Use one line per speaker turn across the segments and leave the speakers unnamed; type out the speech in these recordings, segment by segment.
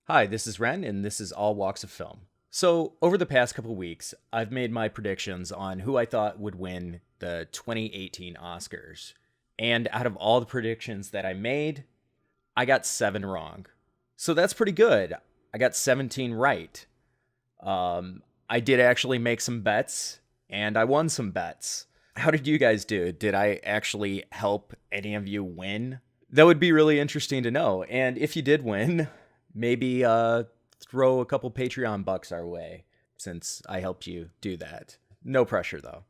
Hi, this is Ren, and this is All Walks of Film. So, over the past couple weeks, I've made my predictions on who I thought would win the 2018 Oscars. And out of all the predictions that I made, I got 7 wrong. So, that's pretty good. I got 17 right. I did actually make some bets, and I won some bets. How did you guys do? Did I actually help any of you win? That would be really interesting to know. And if you did win, maybe throw a couple Patreon bucks our way since I helped you do that. No pressure though.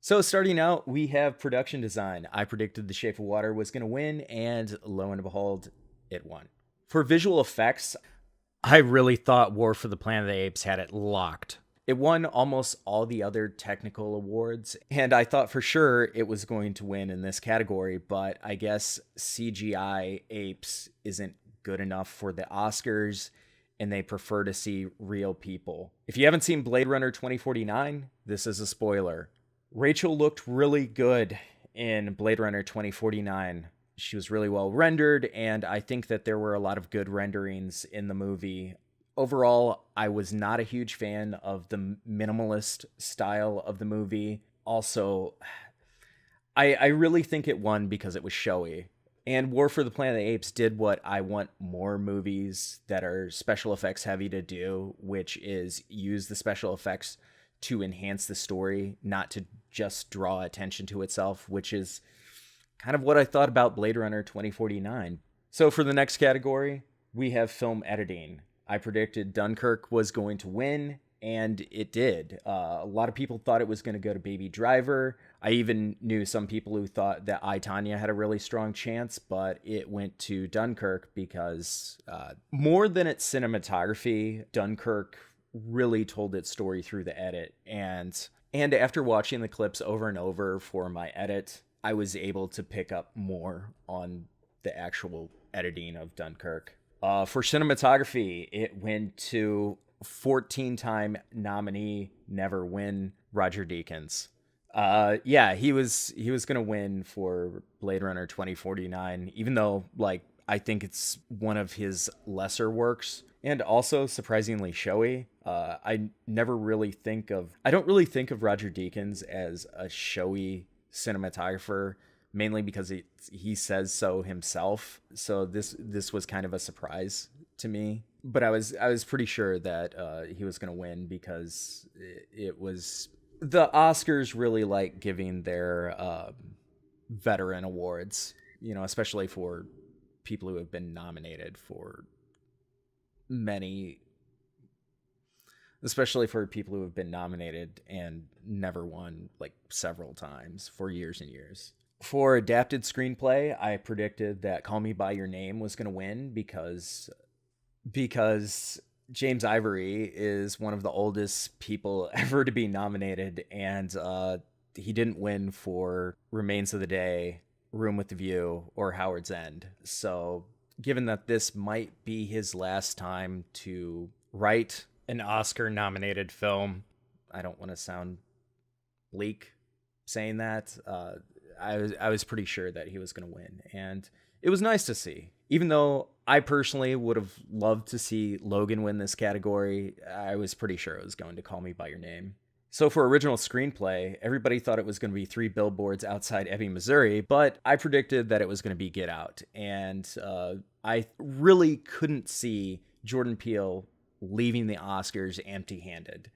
So starting out, we have production design. I predicted The Shape of Water was going to win, and lo and behold, it won. For visual effects, I really thought War for the Planet of the Apes had it locked. It won almost all the other technical awards, and I thought for sure it was going to win in this category, but I guess CGI apes isn't good enough for the Oscars, and they prefer to see real people. If you haven't seen Blade Runner 2049, this is a spoiler. Rachel looked really good in Blade Runner 2049. She was really well rendered, and I think that there were a lot of good renderings in the movie. Overall, I was not a huge fan of the minimalist style of the movie. Also, I really think it won because it was showy. And War for the Planet of the Apes did what I want more movies that are special effects heavy to do, which is use the special effects to enhance the story, not to just draw attention to itself, which is kind of what I thought about Blade Runner 2049. So for the next category, we have film editing. I predicted Dunkirk was going to win, and it did. A lot of people thought it was going to go to Baby Driver. I even knew some people who thought that I, Tanya had a really strong chance, but it went to Dunkirk because more than its cinematography, Dunkirk really told its story through the edit. And after watching the clips over and over for my edit, I was able to pick up more on the actual editing of Dunkirk. For cinematography, it went to 14-time nominee, never win, Roger Deakins. Yeah, he was gonna win for Blade Runner 2049, even though I think it's one of his lesser works and also surprisingly showy. I don't really think of Roger Deakins as a showy cinematographer, mainly because he says so himself. So this was kind of a surprise to me, but I was pretty sure that he was going to win because it was the Oscars really like giving their veteran awards, especially for people who have been nominated for many, especially for people who have been nominated and never won like several times for years and years. For adapted screenplay, I predicted that Call Me by Your Name was going to win because James Ivory is one of the oldest people ever to be nominated, and he didn't win for Remains of the Day, Room with the View, or Howard's End. So, given that this might be his last time to write an Oscar nominated film, I don't want to sound bleak saying that. I was pretty sure that he was going to win, and it was nice to see. Even though I personally would have loved to see Logan win this category, I was pretty sure it was going to Call Me by Your Name. So for original screenplay, everybody thought it was going to be Three Billboards Outside Ebbing, Missouri, but I predicted that it was going to be Get Out, and I really couldn't see Jordan Peele leaving the Oscars empty-handed.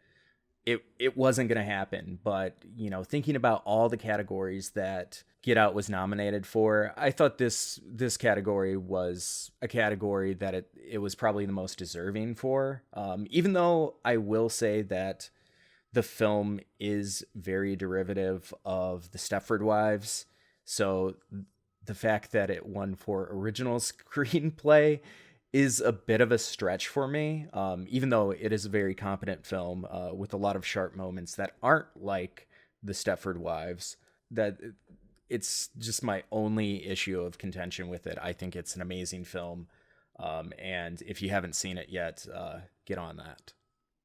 It wasn't going to happen, but thinking about all the categories that Get Out was nominated for, I thought this category was a category that it was probably the most deserving for. Even though I will say that the film is very derivative of The Stepford Wives, so the fact that it won for original screenplay is a bit of a stretch for me, even though it is a very competent film with a lot of sharp moments that aren't like The Stepford Wives. That it's just my only issue of contention with it. I think it's an amazing film, and if you haven't seen it yet, get on that.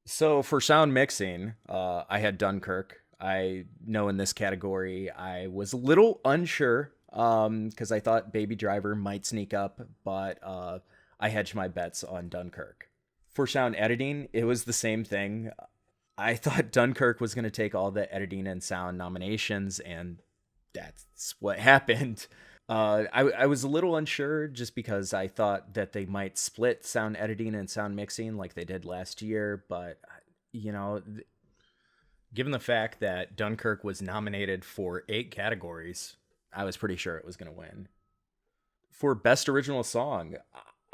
So for sound mixing, I had Dunkirk. I know in this category I was a little unsure because I thought Baby Driver might sneak up, but I hedged my bets on Dunkirk. For sound editing, it was the same thing. I thought Dunkirk was going to take all the editing and sound nominations, and that's what happened. I was a little unsure just because I thought that they might split sound editing and sound mixing like they did last year, but you know, given the fact that Dunkirk was nominated for 8 categories, I was pretty sure it was going to win. For Best Original Song,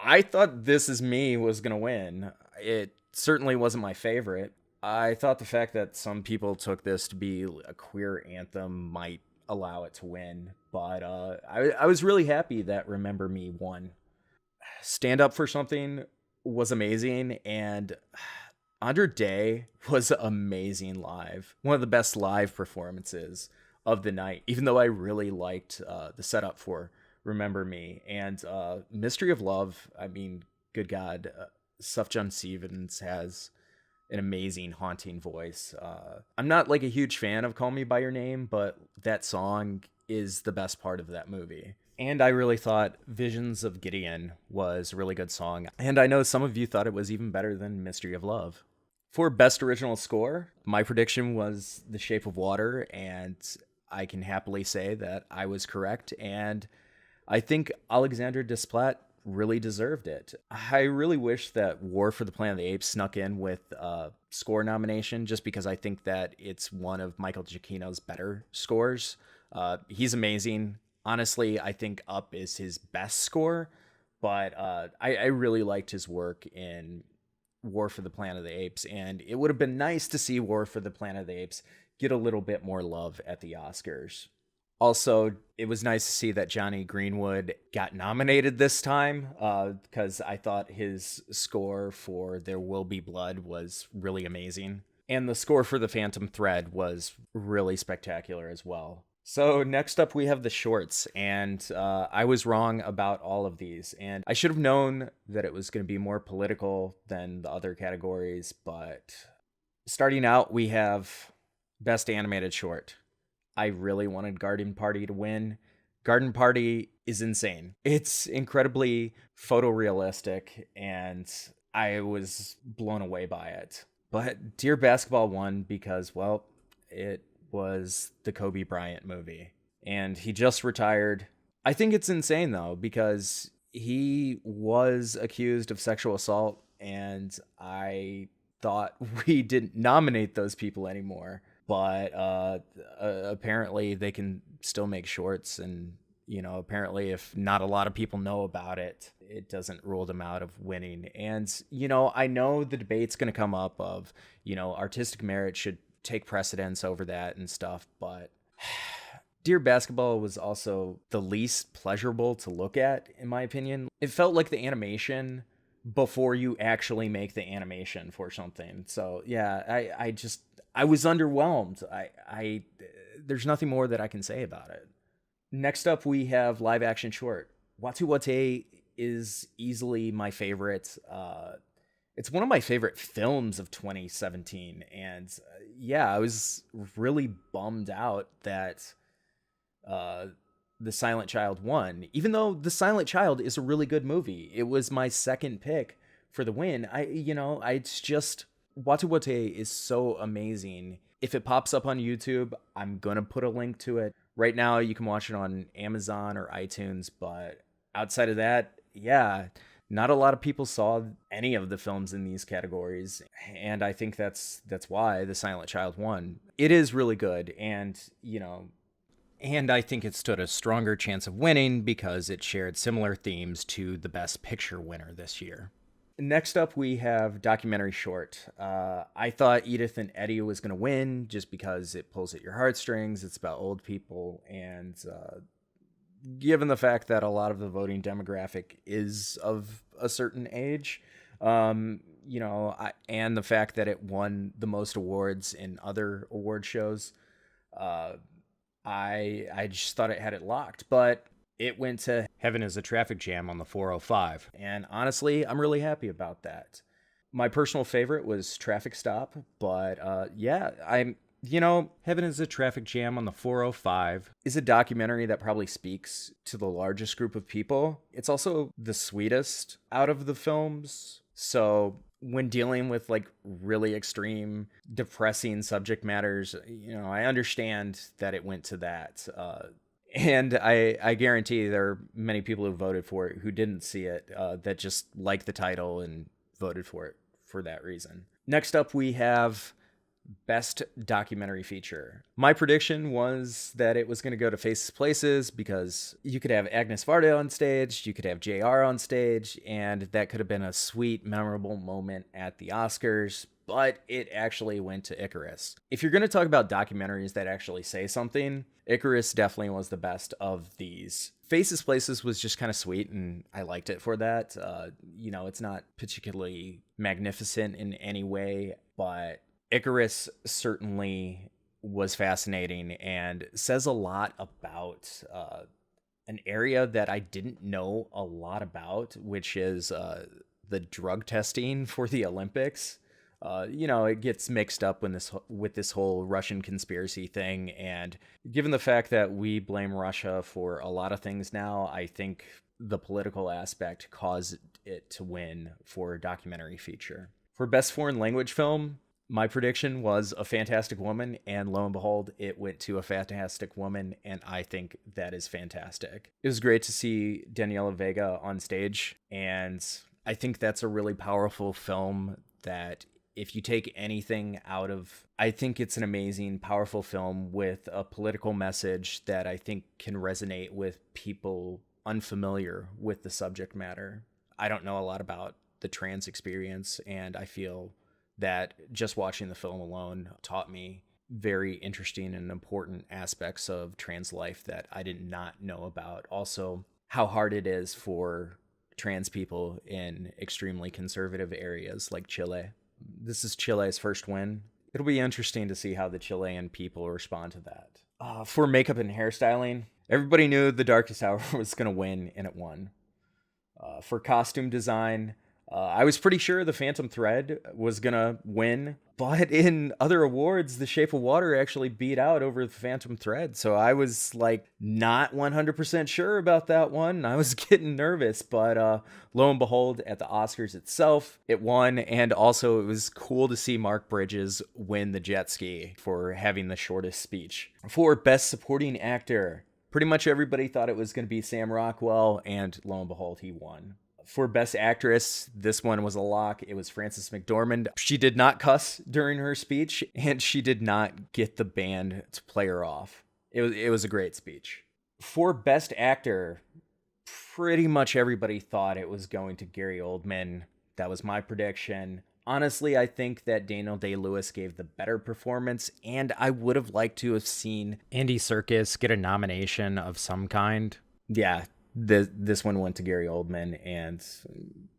I thought This Is Me was going to win. It certainly wasn't my favorite. I thought the fact that some people took this to be a queer anthem might allow it to win, but I was really happy that Remember Me won. Stand Up for Something was amazing, and Andra Day was amazing live. One of the best live performances of the night, even though I really liked the setup for Remember Me. And Mystery of Love, I mean, good God, Sufjan Stevens has an amazing, haunting voice. I'm not like a huge fan of Call Me By Your Name, but that song is the best part of that movie. And I really thought Visions of Gideon was a really good song. And I know some of you thought it was even better than Mystery of Love. For Best Original Score, my prediction was The Shape of Water, and I can happily say that I was correct. And I think Alexandre Desplat really deserved it. I really wish that War for the Planet of the Apes snuck in with a score nomination, just because I think that it's one of Michael Giacchino's better scores. He's amazing. Honestly, I think Up is his best score, but I really liked his work in War for the Planet of the Apes, and it would have been nice to see War for the Planet of the Apes get a little bit more love at the Oscars. Also, it was nice to see that Johnny Greenwood got nominated this time, because I thought his score for There Will Be Blood was really amazing. And the score for The Phantom Thread was really spectacular as well. So next up we have the shorts, and I was wrong about all of these, and I should have known that it was going to be more political than the other categories, but starting out we have Best Animated Short. I really wanted Garden Party to win. Garden Party is insane. It's incredibly photorealistic, and I was blown away by it. But Dear Basketball won because, well, it was the Kobe Bryant movie, and he just retired. I think it's insane, though, because he was accused of sexual assault, and I thought we didn't nominate those people anymore. But apparently they can still make shorts, and apparently if not a lot of people know about it, it doesn't rule them out of winning. And I know the debate's going to come up of artistic merit should take precedence over that and stuff, but Dear Basketball was also the least pleasurable to look at, in my opinion. It felt like the animation before you actually make the animation for something. So yeah, I was underwhelmed. I there's nothing more that I can say about it. Next up, we have live action short. Watu Wate is easily my favorite. It's one of my favorite films of 2017. And yeah, I was really bummed out that The Silent Child won, even though The Silent Child is a really good movie. It was my second pick for the win. It's just, Watu Wate is so amazing. If it pops up on YouTube, I'm going to put a link to it. Right now, you can watch it on Amazon or iTunes, but outside of that, yeah, not a lot of people saw any of the films in these categories, and I think that's why The Silent Child won. It is really good, and I think it stood a stronger chance of winning because it shared similar themes to the Best Picture winner this year. Next up, we have documentary short. I thought Edith and Eddie was going to win just because it pulls at your heartstrings. It's about old people, and given the fact that a lot of the voting demographic is of a certain age, and the fact that it won the most awards in other award shows, I just thought it had it locked, but it went to Heaven is a Traffic Jam on the 405. And honestly, I'm really happy about that. My personal favorite was Traffic Stop, but Heaven is a Traffic Jam on the 405 is a documentary that probably speaks to the largest group of people. It's also the sweetest out of the films. So when dealing with like really extreme, depressing subject matters, I understand that it went to that. And I guarantee there are many people who voted for it who didn't see it, that just liked the title and voted for it for that reason. Next up, we have Best Documentary Feature. My prediction was that it was going to go to Faces Places because you could have Agnes Varda on stage, you could have JR on stage, and that could have been a sweet, memorable moment at the Oscars, but it actually went to Icarus. If you're going to talk about documentaries that actually say something, Icarus definitely was the best of these. Faces Places was just kind of sweet, and I liked it for that. It's not particularly magnificent in any way, but Icarus certainly was fascinating and says a lot about an area that I didn't know a lot about, which is the drug testing for the Olympics. It gets mixed up with this whole Russian conspiracy thing. And given the fact that we blame Russia for a lot of things now, I think the political aspect caused it to win for a documentary feature. For Best Foreign Language Film, my prediction was A Fantastic Woman, and lo and behold, it went to A Fantastic Woman, and I think that is fantastic. It was great to see Daniela Vega on stage, and I think that's a really powerful film that if you take anything out of, I think it's an amazing, powerful film with a political message that I think can resonate with people unfamiliar with the subject matter. I don't know a lot about the trans experience, and I feel that just watching the film alone taught me very interesting and important aspects of trans life that I did not know about. Also, how hard it is for trans people in extremely conservative areas like Chile. This is Chile's first win. It'll be interesting to see how the Chilean people respond to that. For makeup and hairstyling, everybody knew The Darkest Hour was going to win, and it won. For costume design, I was pretty sure The Phantom Thread was going to win, but in other awards, The Shape of Water actually beat out over The Phantom Thread. So I was like not 100% sure about that one. I was getting nervous, but lo and behold, at the Oscars itself, it won. And also it was cool to see Mark Bridges win the jet ski for having the shortest speech. For Best Supporting Actor, pretty much everybody thought it was going to be Sam Rockwell, and lo and behold, he won. For Best Actress, this one was a lock. It was Frances McDormand. She did not cuss during her speech, and she did not get the band to play her off. It was a great speech. For Best Actor, pretty much everybody thought it was going to Gary Oldman. That was my prediction. Honestly, I think that Daniel Day-Lewis gave the better performance, and I would have liked to have seen Andy Serkis get a nomination of some kind. Yeah, this one went to Gary Oldman, and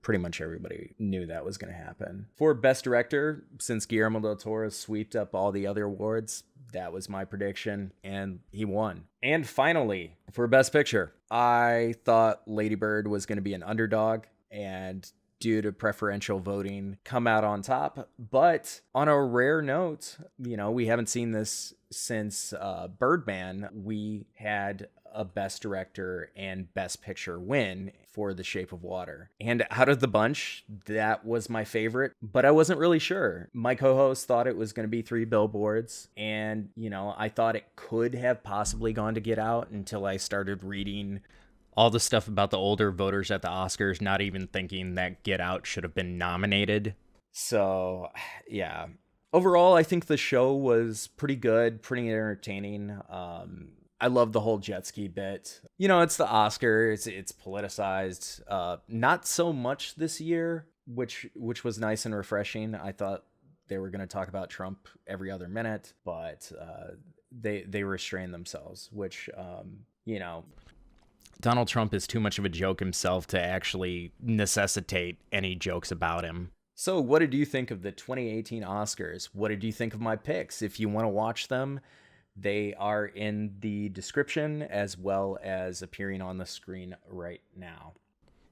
pretty much everybody knew that was going to happen. For Best Director, since Guillermo del Toro swept up all the other awards, that was my prediction, and he won. And finally, for Best Picture, I thought Lady Bird was going to be an underdog, and due to preferential voting, come out on top. But on a rare note, we haven't seen this since Birdman. We had a Best Director and Best Picture win for The Shape of Water. And out of the bunch, that was my favorite, but I wasn't really sure. My co-host thought it was going to be Three Billboards, and, I thought it could have possibly gone to Get Out until I started reading all the stuff about the older voters at the Oscars, not even thinking that Get Out should have been nominated. So, yeah. Overall, I think the show was pretty good, pretty entertaining. I love the whole jet ski bit. It's the Oscars. It's politicized. Not so much this year, which was nice and refreshing. I thought they were going to talk about Trump every other minute, but they restrained themselves, which, Donald Trump is too much of a joke himself to actually necessitate any jokes about him. So what did you think of the 2018 Oscars? What did you think of my picks? If you want to watch them, they are in the description as well as appearing on the screen right now.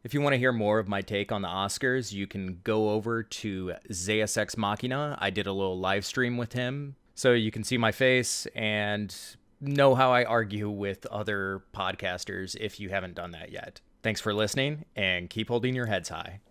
If you want to hear more of my take on the Oscars, you can go over to Zeus Ex Machina. I did a little live stream with him, so you can see my face and know how I argue with other podcasters if you haven't done that yet. Thanks for listening, and keep holding your heads high.